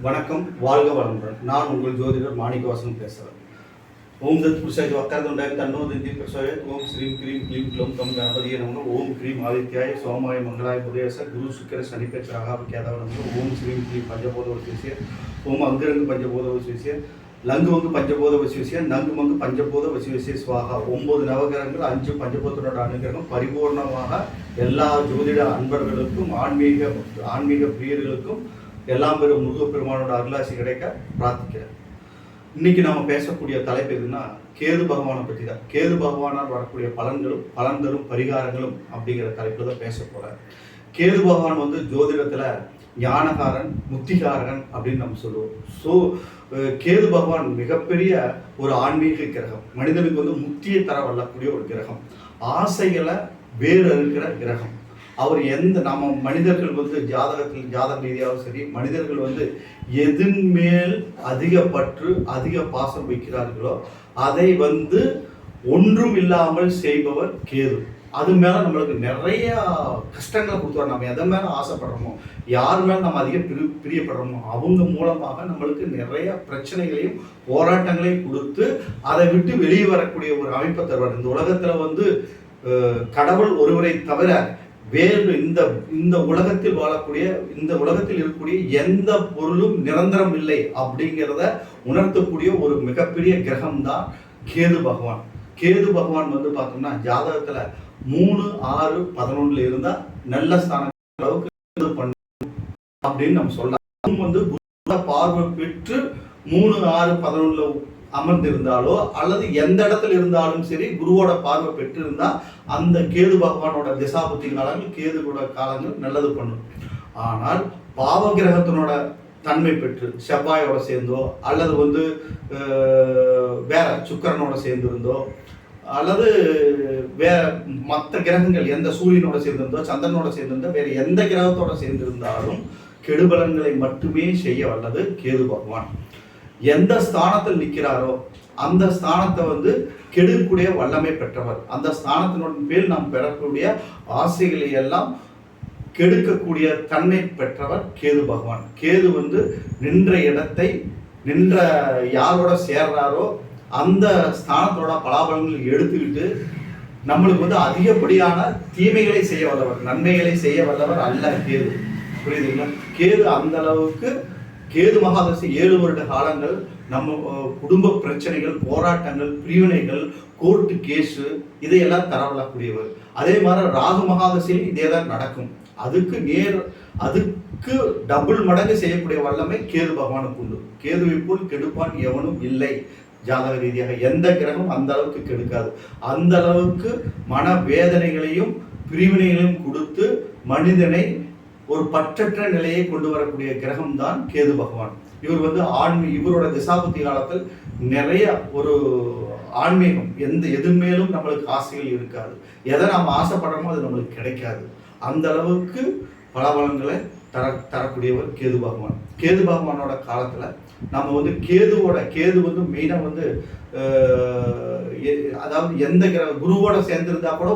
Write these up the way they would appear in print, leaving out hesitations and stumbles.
வணக்கம், வாழ்க வளமுடன். நான் உங்கள் ஜோதிடர் மாணிக்கவாசன் பேசுகிறேன். ஓம் தத் புருஷாய வக்கரதுண்டாய தன்னோ தந்தி பிரசோய ஓம் ஸ்ரீம் க்ரீம் க்ளீம் க்ளௌம் தம் கணபதியே நமக. ஓம் க்ரீம் ஆதித்யாய சோமாய மங்களாய புதேச குரு சுக்கர சனிப்பேச்ச ராகாப நமக. ஓம் ஸ்ரீம் க்ளீம் பஞ்சபோத வசிய ஓம் அங்கிரங்கு பஞ்சபோத வசிய லங்கு மங்கு பஞ்சபோத வசிய நங்கு மங்கு பஞ்சபோத வசிய சுவாகா. 9 நவகிரகங்கள் 5 பஞ்சபோதனோட அனுகிரகம் பரிபூர்ணமாக எல்லா ஜோதிட அன்பர்களுக்கும் ஆன்மீக பிரியர்களுக்கும் எல்லாம் பெரும் முருகப்பெருமானோட அருளாசி கிடைக்க பிரார்த்திக்கிறேன். இன்னைக்கு நம்ம பேசக்கூடிய தலைப்பு எதுன்னா கேது பகவானை பற்றி தான். கேது பகவானால் வரக்கூடிய பலன்களும் பலன் தரும் பரிகாரங்களும் அப்படிங்கிற தலைப்பில் தான் பேச போகிறேன். கேது பகவான் வந்து ஜோதிடத்தில் ஞானகாரன் முத்திகாரன் அப்படின்னு நம்ம சொல்லுவோம். ஸோ கேது பகவான் மிகப்பெரிய ஒரு ஆன்மீக கிரகம். மனிதனுக்கு வந்து முக்தியை தர வல்லக்கூடிய ஒரு கிரகம். ஆசைகளை வேறு இருக்கிற கிரகம். அவர் நம்ம மனிதர்கள் வந்து ஜாதக ரீதியாகவும் சரி, மனிதர்கள் வந்து எதன் மேல் அதிக பற்று அதிக பாசம் வைக்கிறார்களோ அதை வந்து ஒன்றும் இல்லாமல் செய்பவர் கேது. அது மேல நம்மளுக்கு நிறைய கஷ்டங்களை கொடுத்துருவார். நம்ம எதை மேல ஆசைப்படுறோமோ, யார் மேல நம்ம அதிக பிரியப்படுறோமோ அவங்க மூலமாக நம்மளுக்கு நிறைய பிரச்சனைகளையும் போராட்டங்களையும் கொடுத்து அதை விட்டு வெளியே வரக்கூடிய ஒரு அமைப்பை தருவார். இந்த உலகத்துல வந்து கடவுள் ஒருவரை தவிர வேறு இந்த உலகத்தில் வாழக்கூடிய இந்த உலகத்தில் இருக்கக்கூடிய எந்த பொருளும் நிரந்தரம் இல்லை அப்படிங்கிறத உணர்த்தக்கூடிய ஒரு மிகப்பெரிய கிரகம் தான் கேது பகவான். கேது பகவான் வந்து பார்த்தோம்னா ஜாதகத்துல 3, 6, 11 இருந்தா நல்ல ஸ்தான அளவுக்கு பண்ணும் அப்படின்னு நம்ம சொல்லலாம். வந்து பார்வை பெற்று 3, 6, 11 அமர்ந்திருந்தாலோ அல்லது எந்த இடத்துல இருந்தாலும் சரி குருவோட பார்வை பெற்றிருந்தா அந்த கேது பகவானோட திசாபுத்தி காலங்கள் கேதுவோட காலங்கள் நல்லது பண்ணும். ஆனால் பாவ கிரகத்தினோட தன்மை பெற்று செவ்வாயோட சேர்ந்தோ அல்லது வந்து வேற சுக்கிரனோட சேர்ந்திருந்தோ அல்லது வேற மற்ற கிரகங்கள் எந்த சூரியனோட சேர்ந்திருந்தோ சந்திரனோட சேர்ந்திருந்தோ வேற எந்த கிரகத்தோட சேர்ந்திருந்தாலும் கெடுபலன்களை மட்டுமே செய்ய வல்லது கேது பகவான். எந்த ஸ்தானத்தில் நிற்கிறாரோ அந்த ஸ்தானத்தை வந்து கெடுக்கக்கூடிய வல்லமை பெற்றவர். அந்த ஸ்தானத்தினுடைய மேல் நாம் பெறக்கூடிய ஆசைகளை எல்லாம் கெடுக்கக்கூடிய தன்மை பெற்றவர் கேது பகவான். கேது வந்து நின்ற இடத்தை யாரோட சேர்றாரோ அந்த ஸ்தானத்தோட பலாபலங்களை எடுத்துக்கிட்டு நம்மளுக்கு வந்து அதிகப்படியான தீமைகளை செய்ய வல்லவர், நன்மைகளை செய்ய வல்லவர் அல்ல கேது. புரியுதுங்களா? கேது அந்த அளவுக்கு கேது மகாதசை 7 வருட காலங்கள் நம்ம குடும்ப பிரச்சனைகள், போராட்டங்கள், பிரிவினைகள், கோர்ட்டு கேஸு இதையெல்லாம் தரவல்லக்கூடியவர். அதே மாதிரி ராகு மகாதசையில் இதே தான் நடக்கும். அதுக்கு டபுள் மடங்கு செய்யக்கூடிய வல்லமை கேது பகவானுக்கு உண்டு. கேதுவை போல் கெடுப்பான் எவனும் இல்லை. ஜாதக ரீதியாக எந்த கிரகம் அந்த அளவுக்கு கெடுக்காது. அந்த அளவுக்கு மன வேதனைகளையும் பிரிவினைகளையும் கொடுத்து மனிதனை ஒரு பற்றற்ற நிலையை கொண்டு வரக்கூடிய கிரகம் தான் கேது பகவான். இவர் வந்து இவரோட திசாபுத்தி காலத்தில் நிறைய ஒரு ஆன்மீகம் எது மேலும் நம்மளுக்கு ஆசைகள் இருக்காது. எதை நாம் ஆசைப்படுறோமோ அது நம்மளுக்கு கிடைக்காது. அந்த அளவுக்கு பலபலன்களை தரக்கூடியவர் கேது பகவான். கேது பகவானோட காலத்துல நம்ம வந்து கேது வந்து மெயினா வந்து அதாவது எந்த குருவோட சேர்ந்திருந்தா கூட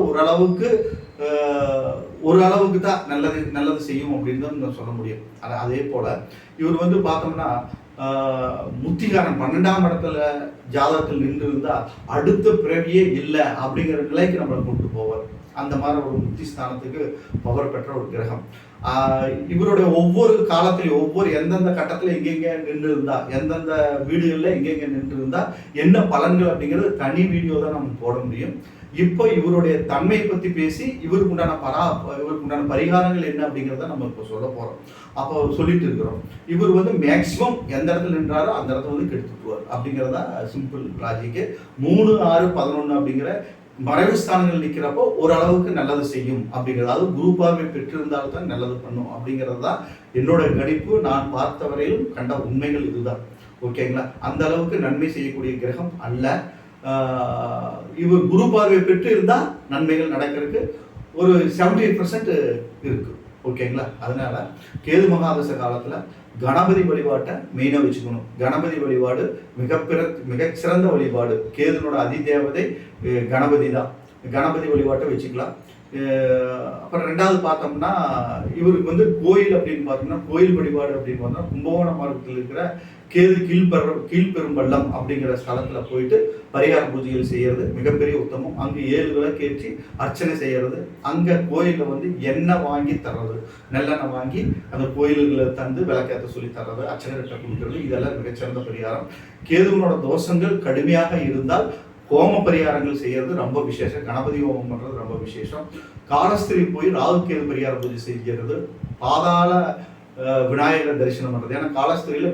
ஓரளவுக்கு தான் நல்லது செய்யும் அப்படின்னு தான் சொல்ல முடியும். அதே போல இவர் வந்து பார்த்தோம்னா முத்திகாரன் 12ஆம் இடத்துல ஜாதகத்தில் நின்று இருந்தா அடுத்த பிறவியே இல்லை அப்படிங்கிற நிலைக்கு நம்மளை கொண்டு போவார். அந்த மாதிரி ஒரு முத்தி ஸ்தானத்துக்கு பவர் பெற்ற ஒரு கிரகம். இவருடைய ஒவ்வொரு காலத்திலையும் எந்தெந்த கட்டத்தில் எங்கெங்க நின்று இருந்தா, எந்தெந்த வீடுகளில் எங்கெங்க நின்று இருந்தா என்ன பலன்கள் அப்படிங்கிறது தனி வீடியோ தான் நம்ம போட முடியும். இப்போ இவருடைய தன்மையை பற்றி பேசி இவருக்கு உண்டான பரிகாரங்கள் என்ன அப்படிங்கிறத நம்ம இப்போ சொல்ல போகிறோம். அப்போ சொல்லிட்டு இருக்கிறோம். இவர் வந்து மேக்சிமம் எந்த இடத்துல நின்றாரோ அந்த இடத்துல வந்து கெடுத்துட்டுவார் அப்படிங்கிறதா சிம்பிள் லாஜிக்கு. 3, 6, 11 அப்படிங்கிற மறைவு ஸ்தானங்கள் நிற்கிறப்போ ஓரளவுக்கு நல்லது செய்யும் அப்படிங்கிறது, அதாவது குரு பார்வை பெற்றிருந்தால்தான் நல்லது பண்ணும் அப்படிங்கிறது தான் என்னோட கணிப்பு. நான் பார்த்த வரையிலும் கண்ட உண்மைகள் இதுதான். ஓகேங்களா? அந்த அளவுக்கு நன்மை செய்யக்கூடிய கிரகம் அல்ல. இவர் குரு பார்வை பெற்று இருந்தால் நன்மைகள் நடக்கிறதுக்கு ஒரு 78% இருக்கு. ஓகேங்களா? அதனால கேது மகாதச காலத்துல கணபதி வழிபாட்டை மெயினாக வச்சுக்கணும். கணபதி வழிபாடு மிகச்சிறந்த வழிபாடு. கேதுனோட அதிதேவதை கணபதி தான். கணபதி வழிபாட்டை வச்சுக்கலாம். அப்புறம் ரெண்டாவது பார்த்தோம்னா இவருக்கு வந்து கோயில் அப்படின்னு பார்த்தோம்னா கோயில் வழிபாடு அப்படின்னு பார்த்தோம்னா கும்பகோணம் மாவட்டத்தில் இருக்கிற கேது கீழ்பெரும்பள்ளம் அப்படிங்கிற ஸ்தலத்தில் போயிட்டு பரிகார பூஜைகள் செய்யறது மிகப்பெரிய உத்தமம். அங்கே 7 விளக்கேற்றி அர்ச்சனை செய்யறது, அங்கே கோயிலில் வந்து எண்ணெய் வாங்கி தர்றது, நல்லெண்ணெய் வாங்கி அந்த கோயில்களை தந்து விளக்கேற்ற சொல்லி தர்றது, அர்ச்சனைகிட்ட கொடுக்கறது, இதெல்லாம் மிகச்சிறந்த பரிகாரம். கேதுவனோட தோஷங்கள் கடுமையாக இருந்தால் ஹோம பரிகாரங்கள் செய்யறது ரொம்ப விசேஷம். கணபதி ஹோமம் பண்றது ரொம்ப விசேஷம். காலஸ்திரி போய் ராகு கேது பரிகார பூஜை செய்கிறது, பாதாள விநாயகர் தரிசனம் பண்ணுறது. ஏன்னா காலஸ்திரியில்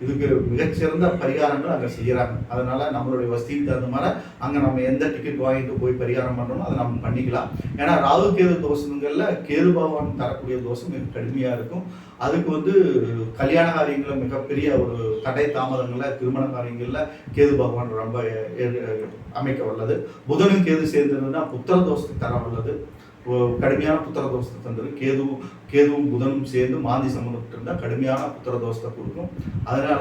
இதுக்கு மிகச்சிறந்த பரிகாரங்கள் அங்கே செய்கிறாங்க. அதனால நம்மளுடைய வசதிக்கு தகுந்த மாதிரி அங்கே நம்ம எந்த டிக்கெட் வாங்கிட்டு போய் பரிகாரம் பண்ணுறோமோ அதை நம்ம பண்ணிக்கலாம். ஏன்னா ராகு கேது தோஷங்களில் கேது பகவான் தரக்கூடிய தோஷம் மிக கடுமையாக இருக்கும். அதுக்கு வந்து கல்யாண காரியங்களில் மிகப்பெரிய ஒரு தடை தாமதங்களில் திருமண காரியங்களில் கேது பகவான் ரொம்ப அமைக்க வல்லது. புதனும் கேது சேர்ந்ததுன்னா புத்திர தோஷத்தை தர வல்லது, கடுமையான புத்திர தோஷத்தை தந்தது. கேதுவும் புதனும் சேர்ந்து மாந்தி சம்பந்தப்பட்டு இருந்தால் கடுமையான புத்திர தோஷத்தை கொடுக்கும். அதனால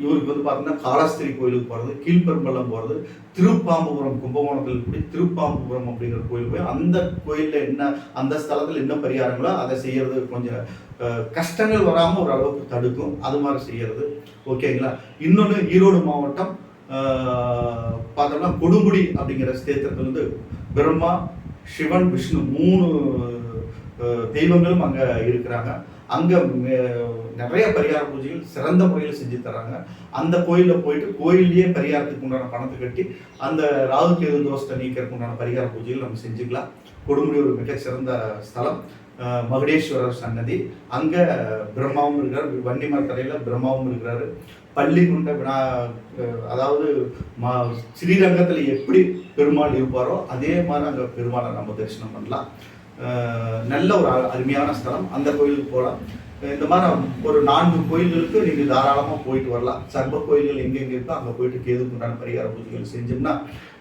இவருக்கு வந்து பார்த்தீங்கன்னா காலஸ்திரி கோயிலுக்கு போகிறது, கீழ்பெரும்பள்ளம் போகிறது, திருப்பாம்புபுரம் கும்பகோணத்தில் கூடிய திருப்பாம்புபுரம் அப்படிங்கிற கோயில் போய் அந்த கோயிலில் என்ன அந்த ஸ்தலத்தில் என்ன பரிகாரங்களோ அதை செய்யறது கொஞ்சம் கஷ்டங்கள் வராமல் ஒரு அளவுக்கு தடுக்கும். அது மாதிரி செய்யறது ஓகேங்களா. இன்னொன்று ஈரோடு மாவட்டம் பார்த்தோம்னா கொடுமுடி அப்படிங்கிற ஸ்தேத்திரத்தில் வந்து பிரம்மா சிவன் விஷ்ணு 3 தெய்வங்களும் அங்கே இருக்கிறாங்க. அங்கே நிறைய பரிகார பூஜைகள் சிறந்த முறையில் செஞ்சு தராங்க. அந்த கோயிலில் போயிட்டு கோயிலேயே பரிகாரத்துக்கு உண்டான பணத்தை கட்டி அந்த ராகு கேது தோஷத்தை நீக்கிறதுக்கு உண்டான பரிகார பூஜைகள் நம்ம செஞ்சுக்கலாம். கொடுமுடி ஒரு மிக சிறந்த ஸ்தலம். மகுடேஸ்வரர் சன்னதி, அங்கே பிரம்மாவும் இருக்கிறார், வன்னிமரத்தரையில் பிரம்மாவும் இருக்கிறாரு. பள்ளி கொண்ட அதாவது ஸ்ரீரங்கத்தில் எப்படி பெருமாள் இருப்பாரோ அதே மாதிரி அங்கே பெருமாளை நம்ம தரிசனம் பண்ணலாம். நல்ல ஒரு அருமையான ஸ்தலம். அந்த கோயிலுக்கு போகலாம். இந்த மாதிரி ஒரு 4 கோயில்களுக்கு நீங்கள் தாராளமாக போயிட்டு வரலாம். சர்வ கோயில்கள் எங்கெங்கே இருக்கோ அங்கே போயிட்டு கேதுக்கு உண்டான பரிகார பூஜைகள் செஞ்சோம்னா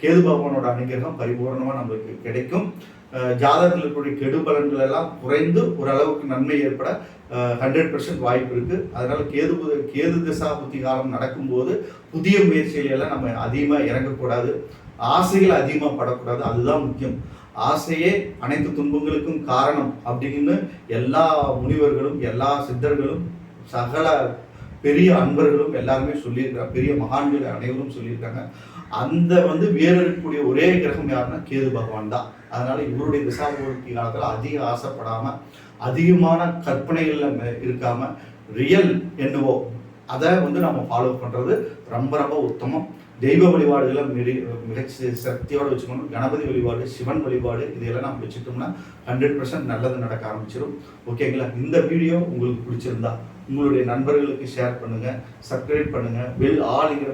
கேது பகவானோட அனுகிரகம் பரிபூர்ணமாக நம்மளுக்கு கிடைக்கும். ஜாதகத்தில் இருக்கக்கூடிய கெடு பலன்கள் எல்லாம் குறைந்து ஓரளவுக்கு நன்மை ஏற்பட 100% வாய்ப்பு இருக்குது. அதனால கேது திசா புத்தி காலம் நடக்கும்போது புதிய முயற்சிகளெல்லாம் நம்ம அதிகமாக இறங்கக்கூடாது, ஆசைகள் அதிகமாக படக்கூடாது. அதுதான் முக்கியம். ஆசையே அனைத்து துன்பங்களுக்கும் காரணம் அப்படின்னு எல்லா முனிவர்களும் எல்லா சித்தர்களும் சகல பெரிய அன்பர்களும் எல்லாருமே சொல்லியிருக்காங்க, பெரிய மகான்கள் அனைவரும் சொல்லியிருக்காங்க. அந்த வந்து இருக்கக்கூடிய ஒரே கிரகம் யாருன்னா கேது பகவான் தான். அதனால இவருடைய திசாபூர்த்தி காலத்தில் அதிக ஆசைப்படாம அதிகமான கற்பனைகள்ல இருக்காம ரியல் என்னவோ அதை வந்து நம்ம ஃபாலோ பண்றது ரொம்ப ரொம்ப உத்தமம். தெய்வ வழிபாடுகளை மிக சக்தியோடு வச்சுக்கணும். கணபதி வழிபாடு, சிவன் வழிபாடு இதெல்லாம் நம்ம வச்சுட்டோம்னா 100% நல்லது நடக்க ஆரம்பிச்சிடும். ஓகேங்களா. இந்த வீடியோ உங்களுக்கு பிடிச்சிருந்தா உங்களுடைய நண்பர்களுக்கு ஷேர் பண்ணுங்க, சப்ஸ்கிரைப் பண்ணுங்க, ஆளுங்கிற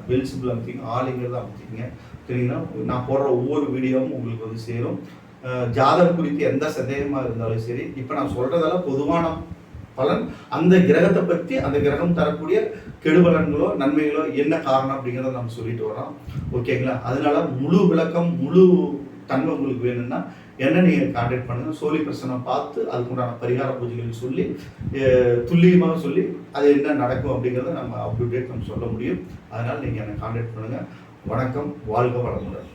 பெல் சிம்பிள் அமைத்திங்க, ஆளுங்கிறத அமைத்திங்க. சரிங்களா. நான் போடுற ஒவ்வொரு வீடியோவும் உங்களுக்கு வந்து சேரும். ஜாதகம் குறித்து எந்த சந்தேகமாக இருந்தாலும் சரி, இப்போ நான் சொல்றதெல்லாம் பொதுவான பலன். அந்த கிரகத்தை பற்றி அந்த கிரகம் தரக்கூடிய கெடுபலன்களோ நன்மைகளோ என்ன காரணம் அப்படிங்கிறத நம்ம சொல்லிட்டு வரோம். ஓகேங்களா. அதனால முழு விளக்கம் முழு தன்மை உங்களுக்கு வேணும்னா என்ன நீங்கள் கான்டாக்ட் பண்ணுங்கள். சோழி பிரசனை பார்த்து அதுக்குண்டான பரிகார பூஜைகள் சொல்லி துல்லியமாக சொல்லி அது என்ன நடக்கும் அப்படிங்கிறத நம்ம அப்டேட் நம்ம சொல்ல முடியும். அதனால் நீங்கள் என்னை கான்டாக்ட் பண்ணுங்கள். வணக்கம். வாழ்க வளமுடன்.